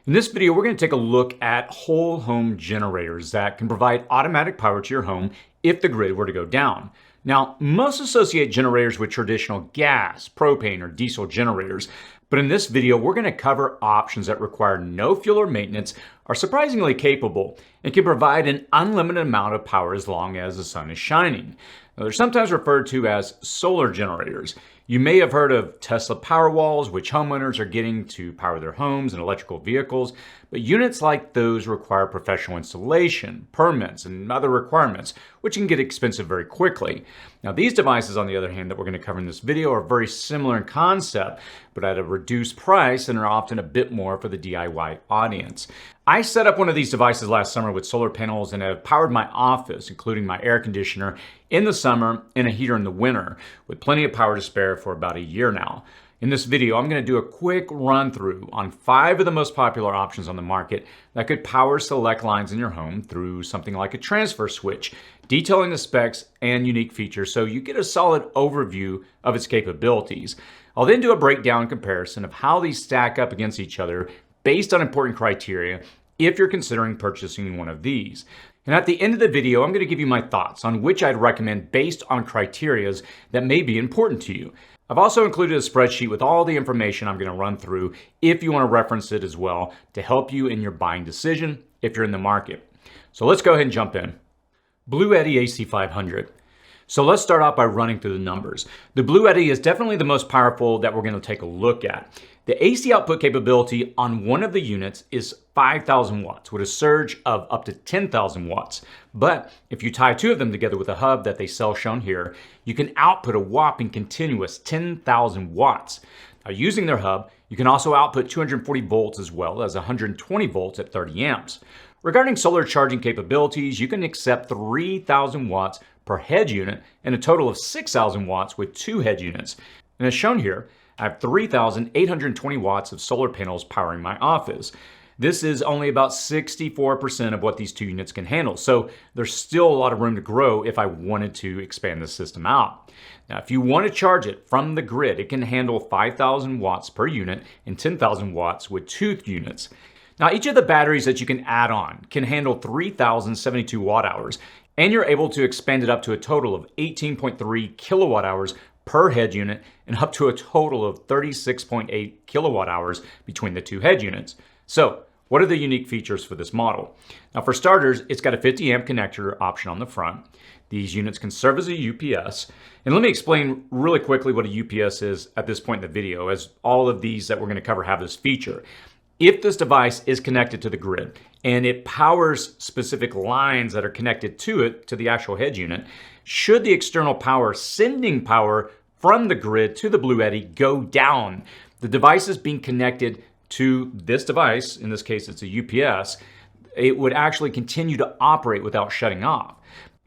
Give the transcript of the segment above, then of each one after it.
In this video, we're going to take a look at whole home generators that can provide automatic power to your home if the grid were to go down. Now, most associate generators with traditional gas, propane, or diesel generators, but in this video, we're going to cover options that require no fuel or maintenance, are surprisingly capable, and can provide an unlimited amount of power as long as the sun is shining. Now, they're sometimes referred to as solar generators. You may have heard of Tesla Powerwalls, which homeowners are getting to power their homes and electrical vehicles, but units like those require professional installation, permits, and other requirements, which can get expensive very quickly. Now, these devices, on the other hand, that we're going to cover in this video are very similar in concept, but at a reduced price and are often a bit more for the DIY audience. I set up one of these devices last summer with solar panels and have powered my office, including my air conditioner, in the summer and a heater in the winter, with plenty of power to spare for about a year now. In this video, I'm going to do a quick run through on 5 of the most popular options on the market that could power select lines in your home through something like a transfer switch, detailing the specs and unique features so you get a solid overview of its capabilities. I'll then do a breakdown comparison of how these stack up against each other based on important criteria if you're considering purchasing one of these. And at the end of the video, I'm going to give you my thoughts on which I'd recommend based on criteria that may be important to you. I've also included a spreadsheet with all the information I'm going to run through if you want to reference it as well to help you in your buying decision if you're in the market. So let's go ahead and jump in. Bluetti AC500. So let's start out by running through the numbers. The Bluetti is definitely the most powerful that we're going to take a look at. The AC output capability on one of the units is 5,000 watts with a surge of up to 10,000 watts. But if you tie 2 of them together with a hub that they sell shown here, you can output a whopping continuous 10,000 watts. Now, using their hub, you can also output 240 volts as well as 120 volts at 30 amps. Regarding solar charging capabilities, you can accept 3,000 watts per head unit and a total of 6,000 watts with 2 head units. And as shown here, I have 3,820 watts of solar panels powering my office. This is only about 64% of what these 2 units can handle, so there's still a lot of room to grow if I wanted to expand the system out. Now, if you want to charge it from the grid, it can handle 5,000 watts per unit and 10,000 watts with 2 units. Now, each of the batteries that you can add on can handle 3,072 watt hours, and you're able to expand it up to a total of 18.3 kilowatt hours per head unit and up to a total of 36.8 kilowatt hours between the 2 head units. So, what are the unique features for this model? Now, for starters, it's got a 50 amp connector option on the front. These units can serve as a UPS. And let me explain really quickly what a UPS is at this point in the video, as all of these that we're going to cover have this feature. If this device is connected to the grid and it powers specific lines that are connected to it, to the actual head unit, should the external power sending power from the grid to the Bluetti go down, the device is being connected to this device, in this case it's a UPS, it would actually continue to operate without shutting off.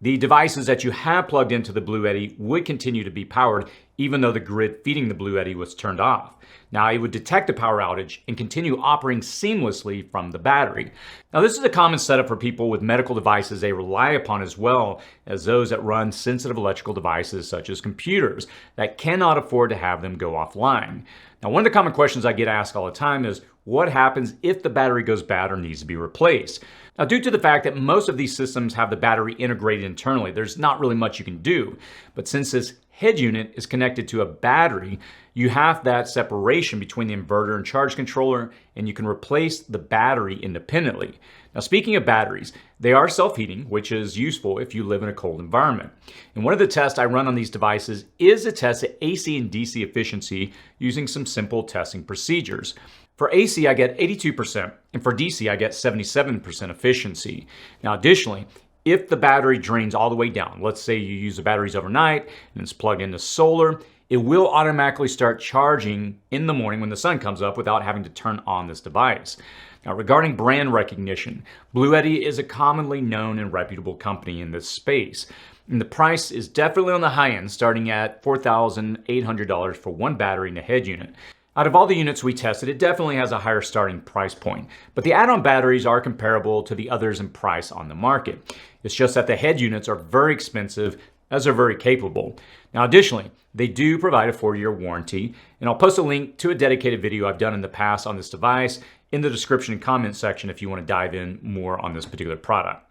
The devices that you have plugged into the Bluetti would continue to be powered even though the grid feeding the Bluetti was turned off. Now, it would detect a power outage and continue operating seamlessly from the battery. Now, this is a common setup for people with medical devices they rely upon, as well as those that run sensitive electrical devices such as computers that cannot afford to have them go offline. Now, one of the common questions I get asked all the time is, what happens if the battery goes bad or needs to be replaced? Now, due to the fact that most of these systems have the battery integrated internally, there's not really much you can do. But since this head unit is connected to a battery, you have that separation between the inverter and charge controller, and you can replace the battery independently. Now, speaking of batteries, they are self-heating, which is useful if you live in a cold environment. And one of the tests I run on these devices is to test the AC and DC efficiency using some simple testing procedures. For AC, I get 82%, and for DC, I get 77% efficiency. Now, additionally, if the battery drains all the way down, let's say you use the batteries overnight and it's plugged into solar, it will automatically start charging in the morning when the sun comes up without having to turn on this device. Now, regarding brand recognition, Bluetti is a commonly known and reputable company in this space. And the price is definitely on the high end, starting at $4,800 for one battery and a head unit. Out of all the units we tested, it definitely has a higher starting price point, but the add-on batteries are comparable to the others in price on the market. It's just that the head units are very expensive as they're very capable. Now, additionally, they do provide a 4-year warranty, and I'll post a link to a dedicated video I've done in the past on this device in the description and comment section if you want to dive in more on this particular product.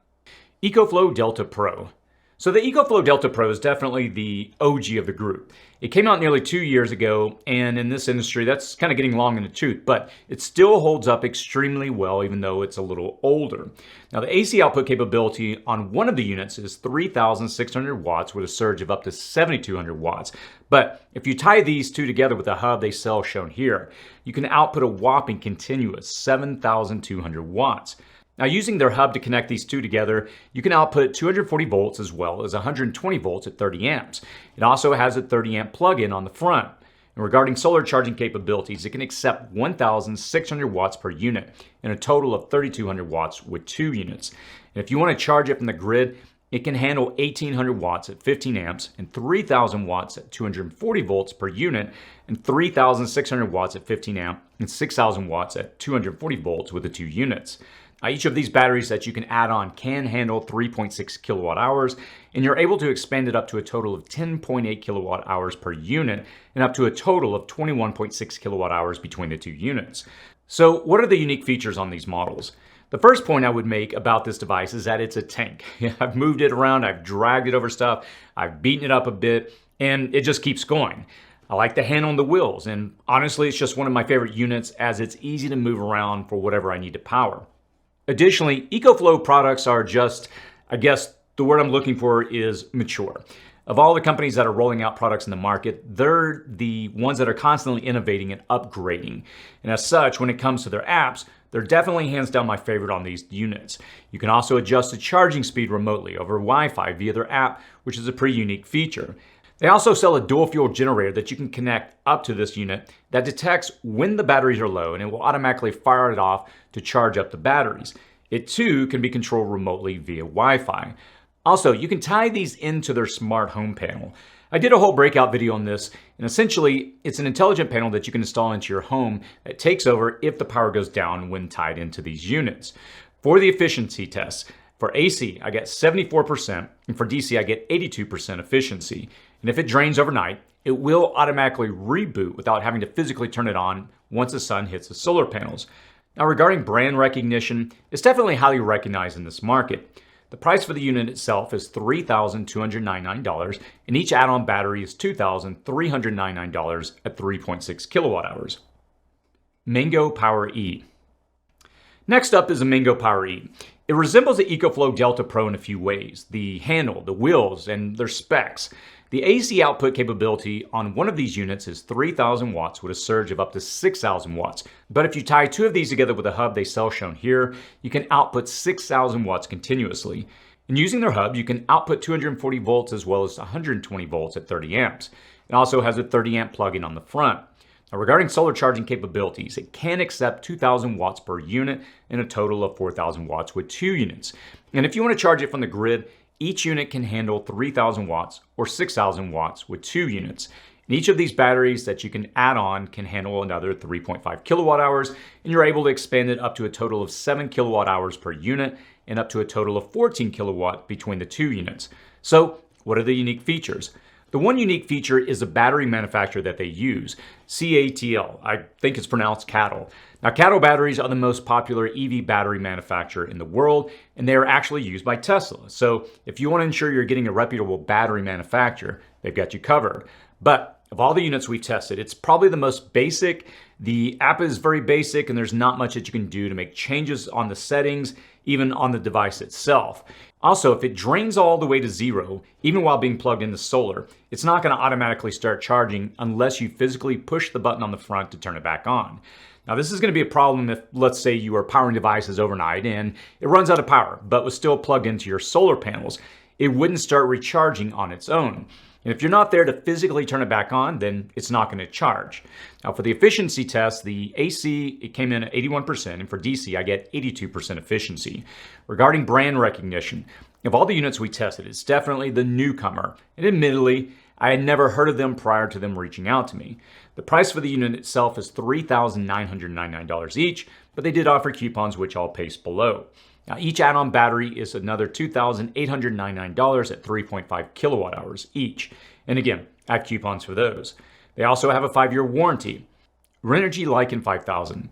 Ecoflow Delta Pro. So the Ecoflow Delta Pro is definitely the OG of the group. It came out nearly 2 years ago, and in this industry, that's kind of getting long in the tooth, but it still holds up extremely well, even though it's a little older. Now, the AC output capability on one of the units is 3,600 watts with a surge of up to 7,200 watts. But if you tie these two together with the hub they sell shown here, you can output a whopping continuous 7,200 watts. Now, using their hub to connect these two together, you can output 240 volts as well as 120 volts at 30 amps. It also has a 30 amp plug-in on the front. And regarding solar charging capabilities, it can accept 1,600 watts per unit and a total of 3,200 watts with 2 units. And if you want to charge it from the grid, it can handle 1,800 watts at 15 amps and 3,000 watts at 240 volts per unit and 3,600 watts at 15 amp and 6,000 watts at 240 volts with the 2 units. Each of these batteries that you can add on can handle 3.6 kilowatt hours, and you're able to expand it up to a total of 10.8 kilowatt hours per unit and up to a total of 21.6 kilowatt hours between the 2 units. So what are the unique features on these models? The first point I would make about this device is that it's a tank. I've moved it around, I've dragged it over stuff, I've beaten it up a bit, and it just keeps going. I like the handle on the wheels, and honestly, it's just one of my favorite units as it's easy to move around for whatever I need to power. Additionally, Ecoflow products are just, I guess the word I'm looking for is mature. Of all the companies that are rolling out products in the market, they're the ones that are constantly innovating and upgrading. And as such, when it comes to their apps, they're definitely hands down my favorite on these units. You can also adjust the charging speed remotely over Wi-Fi via their app, which is a pretty unique feature. They also sell a dual fuel generator that you can connect up to this unit that detects when the batteries are low, and it will automatically fire it off to charge up the batteries. It too can be controlled remotely via Wi-Fi. Also, you can tie these into their smart home panel. I did a whole breakout video on this, and essentially it's an intelligent panel that you can install into your home that takes over if the power goes down when tied into these units. For the efficiency tests, for AC, I get 74%, and for DC, I get 82% efficiency. And if it drains overnight, it will automatically reboot without having to physically turn it on once the sun hits the solar panels. Now, regarding brand recognition, it's definitely highly recognized in this market. The price for the unit itself is $3,299, and each add-on battery is $2,399 at 3.6 kilowatt hours. Mango Power E. Next up is a Mango Power E. It resembles the Ecoflow Delta Pro in a few ways: the handle, the wheels, and their specs. The AC output capability on one of these units is 3,000 watts with a surge of up to 6,000 watts. But if you tie 2 of these together with a hub they sell shown here, you can output 6,000 watts continuously. And using their hub, you can output 240 volts as well as 120 volts at 30 amps. It also has a 30 amp plug-in on the front. Now, regarding solar charging capabilities, it can accept 2,000 watts per unit and a total of 4,000 watts with 2 units. And if you want to charge it from the grid, each unit can handle 3,000 watts or 6,000 watts with 2 units. And each of these batteries that you can add on can handle another 3.5 kilowatt hours, and you're able to expand it up to a total of 7 kilowatt hours per unit and up to a total of 14 kilowatt between the 2 units. So, what are the unique features? The one unique feature is the battery manufacturer that they use, CATL. I think it's pronounced cattle. Now, Cattle batteries are the most popular EV battery manufacturer in the world, and they are actually used by Tesla. So if you want to ensure you're getting a reputable battery manufacturer, they've got you covered. But of all the units we've tested, it's probably the most basic. The app is very basic, and there's not much that you can do to make changes on the settings, even on the device itself. Also, if it drains all the way to 0, even while being plugged into solar, it's not going to automatically start charging unless you physically push the button on the front to turn it back on. Now, this is going to be a problem if, let's say, you are powering devices overnight and it runs out of power, but was still plugged into your solar panels. It wouldn't start recharging on its own. And if you're not there to physically turn it back on, then it's not going to charge. Now, for the efficiency test, the AC, it came in at 81%, and for DC, I get 82% efficiency. Regarding brand recognition, of all the units we tested, it's definitely the newcomer. And admittedly, I had never heard of them prior to them reaching out to me. The price for the unit itself is $3,999 each, but they did offer coupons which I'll paste below. Now, each add-on battery is another $2,899 at 3.5 kilowatt hours each. And again, I have coupons for those. They also have a 5-year warranty. Renogy Lycan 5000.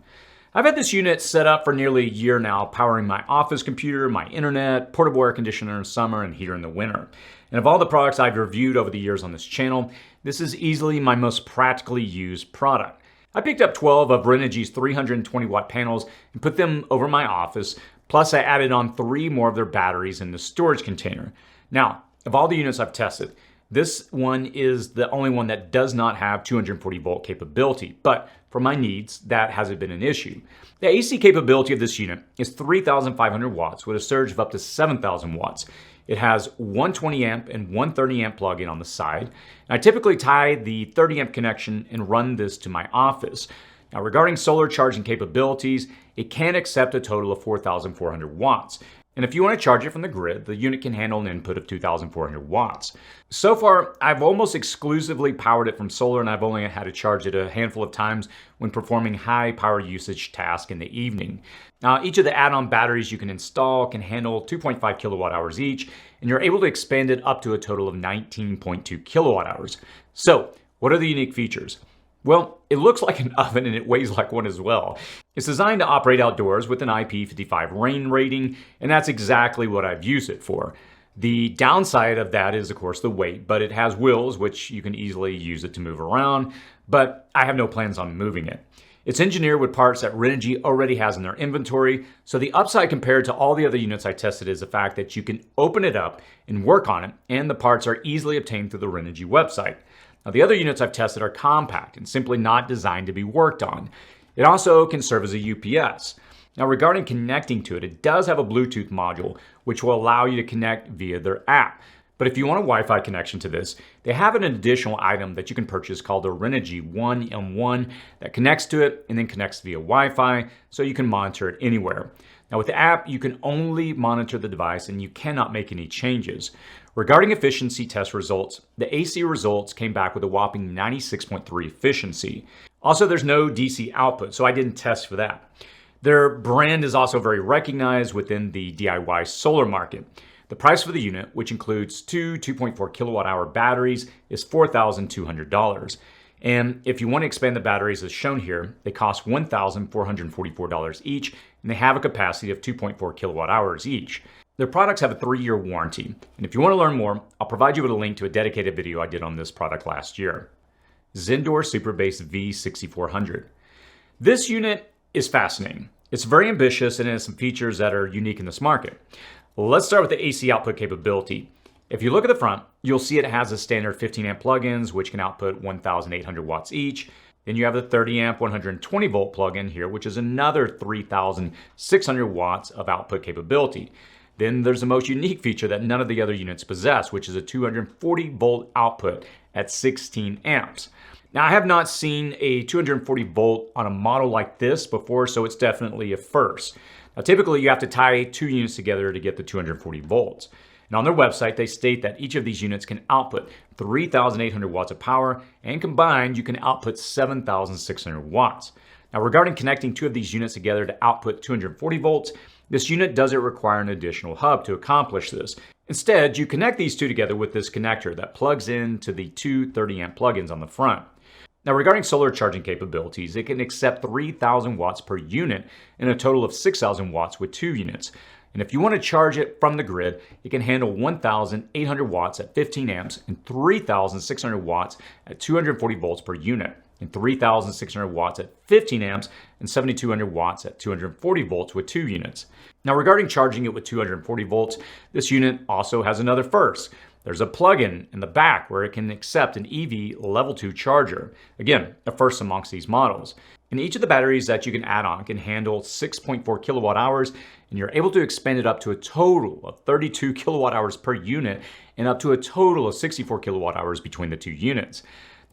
I've had this unit set up for nearly a year now, powering my office computer, my internet, portable air conditioner in summer, and heater in the winter. And of all the products I've reviewed over the years on this channel, this is easily my most practically used product. I picked up 12 of Renogy's 320 watt panels and put them over my office, plus I added on 3 more of their batteries in the storage container. Now, of all the units I've tested, this one is the only one that does not have 240 volt capability, but for my needs, that hasn't been an issue. The AC capability of this unit is 3,500 watts with a surge of up to 7,000 watts. It has 120 amp and 130 amp plug-in on the side. And I typically tie the 30 amp connection and run this to my office. Now, regarding solar charging capabilities, it can accept a total of 4,400 watts. And if you want to charge it from the grid, the unit can handle an input of 2,400 watts. So far, I've almost exclusively powered it from solar, and I've only had to charge it a handful of times when performing high power usage tasks in the evening. Now, each of the add-on batteries you can install can handle 2.5 kilowatt hours each, and you're able to expand it up to a total of 19.2 kilowatt hours. So, what are the unique features? Well, it looks like an oven and it weighs like one as well. It's designed to operate outdoors with an IP55 rain rating, and that's exactly what I've used it for. The downside of that is, of course, the weight, but it has wheels, which you can easily use it to move around, but I have no plans on moving it. It's engineered with parts that Renogy already has in their inventory, so the upside compared to all the other units I tested is the fact that you can open it up and work on it, and the parts are easily obtained through the Renogy website. Now, the other units I've tested are compact and simply not designed to be worked on. It also can serve as a UPS. Now, regarding connecting to it, it does have a Bluetooth module, which will allow you to connect via their app. But if you want a Wi-Fi connection to this, they have an additional item that you can purchase called the Renogy 1M1 that connects to it and then connects via Wi-Fi, so you can monitor it anywhere. Now, with the app, you can only monitor the device and you cannot make any changes. Regarding efficiency test results, the AC results came back with a whopping 96.3 efficiency. Also, there's no DC output, so I didn't test for that. Their brand is also very recognized within the DIY solar market. The price for the unit, which includes two 2.4 kilowatt hour batteries, is $4,200. And if you want to expand the batteries as shown here, they cost $1,444 each, and they have a capacity of 2.4 kilowatt hours each. Their products have a 3-year warranty, and if you want to learn more, I'll provide you with a link to a dedicated video I did on this product last year. Zendure Superbase V6400. This unit is fascinating. It's very ambitious and it has some features that are unique in this market. Let's start with the AC output capability. If you look at the front, you'll see it has a standard 15 amp plugins, which can output 1,800 watts each. Then you have the 30 amp 120 volt plug-in here, which is another 3,600 watts of output capability. Then there's the most unique feature that none of the other units possess, which is a 240 volt output at 16 amps. Now, I have not seen a 240 volt on a model like this before, so it's definitely a first. Now, typically you have to tie 2 units together to get the 240 volts. And on their website, they state that each of these units can output 3,800 watts of power, and combined, you can output 7,600 watts. Now, regarding connecting 2 of these units together to output 240 volts, this unit doesn't require an additional hub to accomplish this. Instead, you connect these 2 together with this connector that plugs into the 2 30 amp plugins on the front. Now, regarding solar charging capabilities, it can accept 3,000 watts per unit and a total of 6,000 watts with 2 units. And if you want to charge it from the grid, it can handle 1,800 watts at 15 amps and 3,600 watts at 240 volts per unit, and 3,600 watts at 15 amps and 7,200 watts at 240 volts with 2 units. Now, regarding charging it with 240 volts, this unit also has another first. There's a plug-in in the back where it can accept an EV level 2 charger. Again, a first amongst these models. And each of the batteries that you can add on can handle 6.4 kilowatt hours, and you're able to expand it up to a total of 32 kilowatt hours per unit and up to a total of 64 kilowatt hours between the 2 units.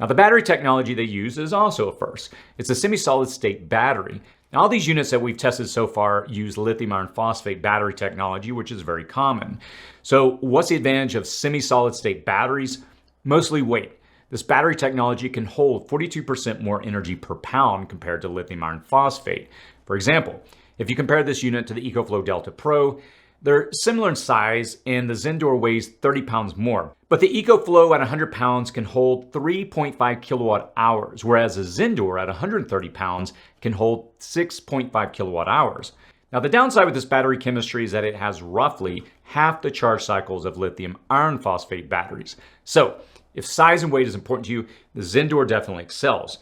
Now, the battery technology they use is also a first. It's a semi-solid state battery. Now, all these units that we've tested so far use lithium iron phosphate battery technology, which is very common. So what's the advantage of semi-solid state batteries? Mostly weight. This battery technology can hold 42% more energy per pound compared to lithium iron phosphate. For example, if you compare this unit to the Ecoflow Delta Pro, They're similar in size, and the Zendure weighs 30 pounds more. But the Ecoflow at 100 pounds can hold 3.5 kilowatt hours, whereas the Zendure at 130 pounds can hold 6.5 kilowatt hours. Now, the downside with this battery chemistry is that it has roughly half the charge cycles of lithium iron phosphate batteries. So, if size and weight is important to you, the Zendure definitely excels.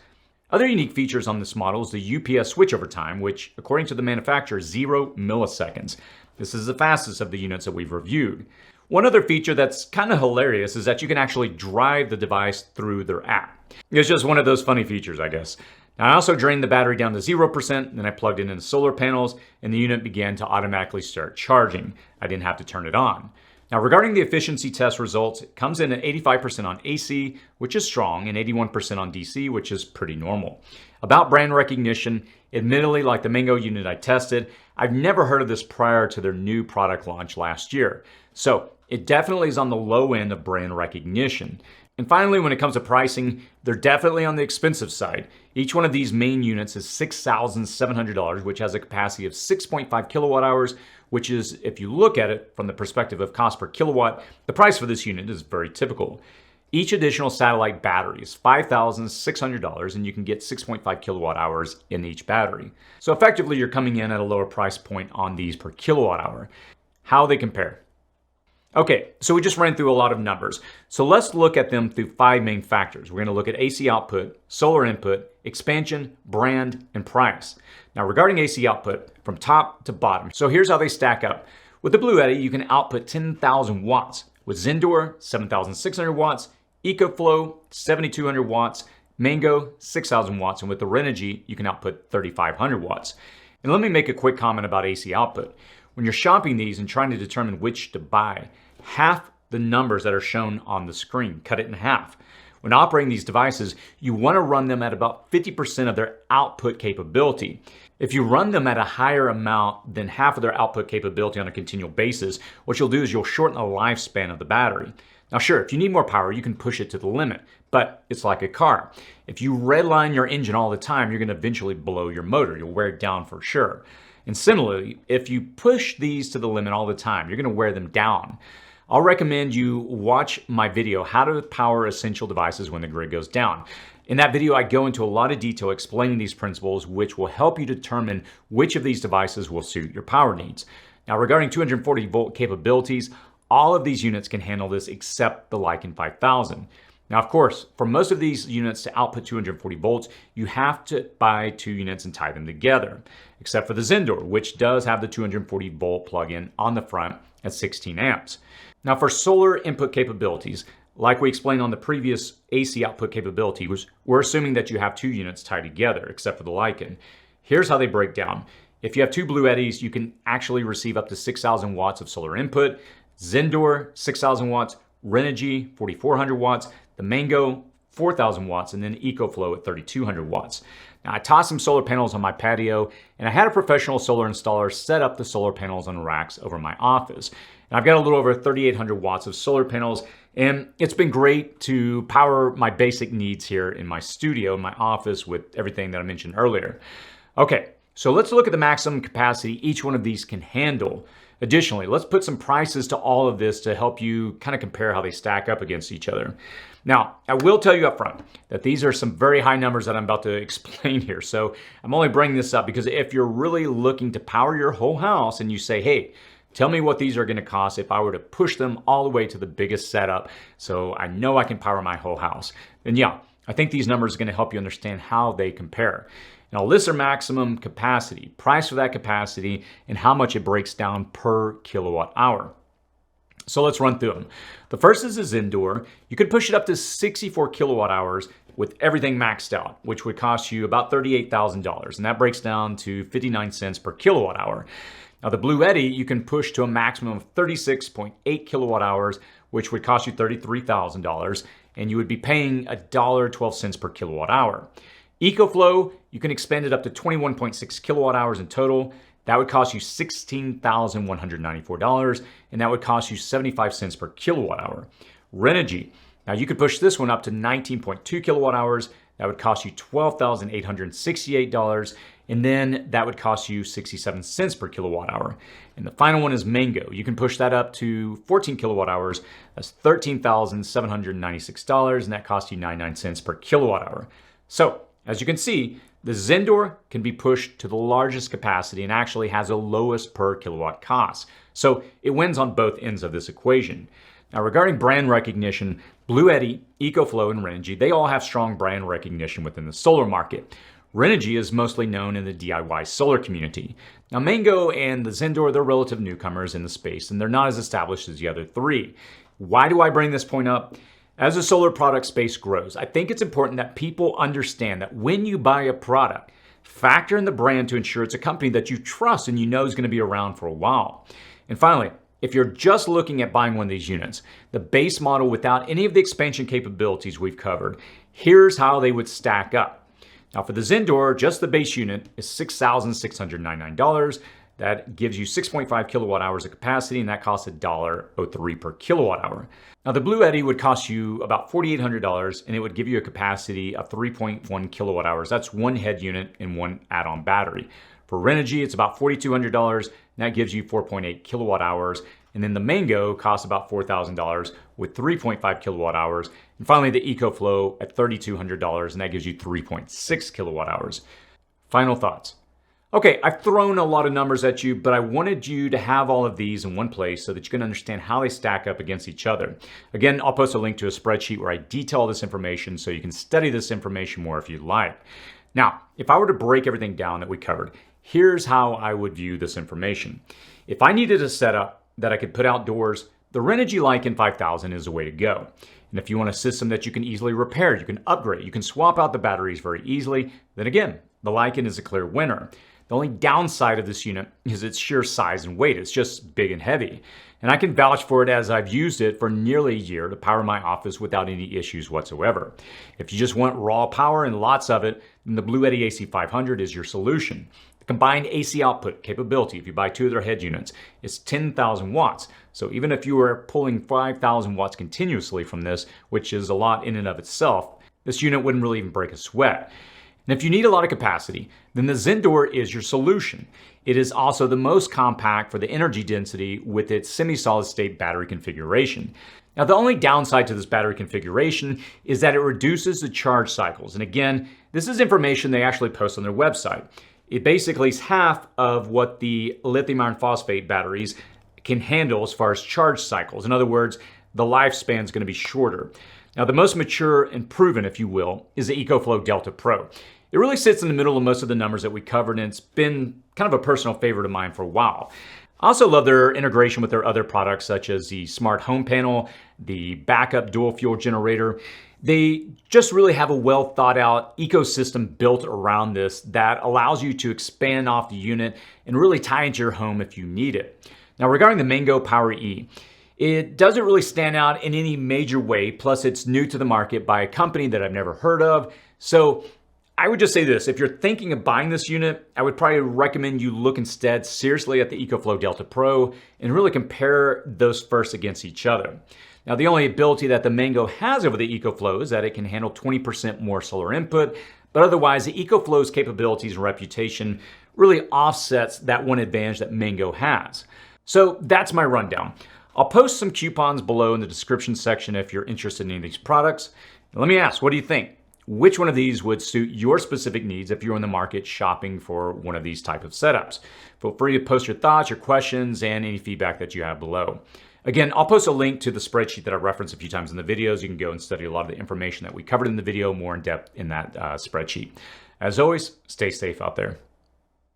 Other unique features on this model is the UPS switchover time, which, according to the manufacturer, is 0 milliseconds. This is the fastest of the units that we've reviewed. One other feature that's kind of hilarious is that you can actually drive the device through their app. It's just one of those funny features, I guess. Now, I also drained the battery down to 0%, then I plugged it into solar panels, and the unit began to automatically start charging. I didn't have to turn it on. Now, regarding the efficiency test results, it comes in at 85% on AC, which is strong, and 81% on DC, which is pretty normal. About brand recognition, admittedly, like the Mango unit I tested, I've never heard of this prior to their new product launch last year. So it definitely is on the low end of brand recognition. And finally, when it comes to pricing, they're definitely on the expensive side. Each one of these main units is $6,700, which has a capacity of 6.5 kilowatt hours, which is, if you look at it from the perspective of cost per kilowatt, the price for this unit is very typical. Each additional satellite battery is $5,600, and you can get 6.5 kilowatt hours in each battery. So effectively, you're coming in at a lower price point on these per kilowatt hour. How they compare? Okay, so we just ran through a lot of numbers. So let's look at them through 5 main factors. We're going to look at AC output, solar input, expansion, brand, and price. Now, regarding AC output, from top to bottom, so here's how they stack up. With the Bluetti, you can output 10,000 watts. With Zendure, 7,600 watts. Ecoflow, 7,200 watts. Mango, 6,000 watts. And with the Renogy, you can output 3,500 watts. And let me make a quick comment about AC output. When you're shopping these and trying to determine which to buy, half the numbers that are shown on the screen, cut it in half. When operating these devices, you want to run them at about 50% of their output capability. If you run them at a higher amount than half of their output capability on a continual basis, what you'll do is you'll shorten the lifespan of the battery. Now sure, if you need more power, you can push it to the limit, but it's like a car. If you redline your engine all the time, you're going to eventually blow your motor. You'll wear it down for sure. And similarly, if you push these to the limit all the time, you're going to wear them down. I'll recommend you watch my video, How to Power Essential Devices When the Grid Goes Down. In that video, I go into a lot of detail explaining these principles, which will help you determine which of these devices will suit your power needs. Now, regarding 240 volt capabilities, all of these units can handle this except the Lycan 5000. Now, of course, for most of these units to output 240 volts, you have to buy 2 units and tie them together, except for the Zendure, which does have the 240 volt plug-in on the front at 16 amps. Now, for solar input capabilities, like we explained on the previous AC output capability, we're assuming that you have 2 units tied together, except for the Lycan. Here's how they break down. If you have 2 Bluettis, you can actually receive up to 6,000 watts of solar input. Zendure, 6,000 watts. Renogy, 4,400 watts. The Mango, 4,000 watts, and then Ecoflow at 3,200 watts. Now, I tossed some solar panels on my patio, and I had a professional solar installer set up the solar panels on racks over my office. And I've got a little over 3,800 watts of solar panels, and it's been great to power my basic needs here in my studio, in my office, with everything that I mentioned earlier. Okay, so let's look at the maximum capacity each one of these can handle. Additionally, let's put some prices to all of this to help you kind of compare how they stack up against each other. Now, I will tell you up front that these are some very high numbers that I'm about to explain here. So I'm only bringing this up because if you're really looking to power your whole house and you say, hey, tell me what these are going to cost if I were to push them all the way to the biggest setup so I know I can power my whole house, then yeah, I think these numbers are going to help you understand how they compare. Now, list their maximum capacity, price for that capacity, and how much it breaks down per kilowatt hour. So let's run through them. The first is a Zendure. You could push it up to 64 kilowatt hours with everything maxed out, which would cost you about $38,000, and that breaks down to 59 cents per kilowatt hour. Now, the Bluetti, you can push to a maximum of 36.8 kilowatt hours, which would cost you $33,000, and you would be paying $1.12 per kilowatt hour. Ecoflow, you can expand it up to 21.6 kilowatt hours in total. That would cost you $16,194, and that would cost you 75 cents per kilowatt hour. Renogy, now you could push this one up to 19.2 kilowatt hours. that would cost you $12,868. And then that would cost you 67 cents per kilowatt hour. And the final one is Mango. You can push that up to 14 kilowatt hours. That's $13,796, and that costs you 99 cents per kilowatt hour. So as you can see, the Zendure can be pushed to the largest capacity and actually has the lowest per kilowatt cost. So it wins on both ends of this equation. Now, regarding brand recognition, Bluetti, Ecoflow, and Renogy, they all have strong brand recognition within the solar market. Renogy is mostly known in the DIY solar community. Now, Mango and the Zendure, they're relative newcomers in the space, and they're not as established as the other three. Why do I bring this point up? As the solar product space grows, I think it's important that people understand that when you buy a product, factor in the brand to ensure it's a company that you trust and you know is going to be around for a while. And finally, if you're just looking at buying one of these units, the base model without any of the expansion capabilities we've covered, here's how they would stack up. Now for the Zendure, just the base unit is $6,699. That gives you 6.5 kilowatt hours of capacity, and that costs $1.03 per kilowatt hour. Now the Bluetti would cost you about $4,800, and it would give you a capacity of 3.1 kilowatt hours. That's one head unit and one add-on battery. For Renogy, it's about $4,200, and that gives you 4.8 kilowatt hours. And then the Mango costs about $4,000 with 3.5 kilowatt hours. And finally, the Ecoflow at $3,200, and that gives you 3.6 kilowatt hours. Final thoughts. Okay, I've thrown a lot of numbers at you, but I wanted you to have all of these in one place so that you can understand how they stack up against each other. Again, I'll post a link to a spreadsheet where I detail this information so you can study this information more if you'd like. Now, if I were to break everything down that we covered, here's how I would view this information. If I needed a setup that I could put outdoors, the Renogy Lycan 5000 is the way to go. And if you want a system that you can easily repair, you can upgrade, you can swap out the batteries very easily, then again, the Lycan is a clear winner. The only downside of this unit is its sheer size and weight. It's just big and heavy. And I can vouch for it as I've used it for nearly a year to power my office without any issues whatsoever. If you just want raw power and lots of it, then the Bluetti AC500 is your solution. The combined AC output capability, if you buy two of their head units, is 10,000 watts. So even if you were pulling 5,000 watts continuously from this, which is a lot in and of itself, this unit wouldn't really even break a sweat. And if you need a lot of capacity, then the Zendure is your solution. It is also the most compact for the energy density with its semi-solid state battery configuration. Now, the only downside to this battery configuration is that it reduces the charge cycles. And again, this is information they actually post on their website. It basically is half of what the lithium iron phosphate batteries can handle as far as charge cycles. In other words, the lifespan is going to be shorter. Now, the most mature and proven, if you will, is the Ecoflow Delta Pro. It really sits in the middle of most of the numbers that we covered, and it's been kind of a personal favorite of mine for a while. I also love their integration with their other products, such as the smart home panel, the backup dual fuel generator. They just really have a well thought out ecosystem built around this that allows you to expand off the unit and really tie into your home if you need it. Now, regarding the Mango Power E, it doesn't really stand out in any major way, plus it's new to the market by a company that I've never heard of. So I would just say this, if you're thinking of buying this unit, I would probably recommend you look instead seriously at the Ecoflow Delta Pro and really compare those first against each other. Now, the only ability that the Mango has over the Ecoflow is that it can handle 20% more solar input, but otherwise the Ecoflow's capabilities and reputation really offsets that one advantage that Mango has. So that's my rundown. I'll post some coupons below in the description section if you're interested in any of these products. Now, let me ask, what do you think? Which one of these would suit your specific needs if you're in the market shopping for one of these type of setups? Feel free to post your thoughts, your questions, and any feedback that you have below. Again, I'll post a link to the spreadsheet that I referenced a few times in the videos. You can go and study a lot of the information that we covered in the video more in depth in that spreadsheet. As always, stay safe out there.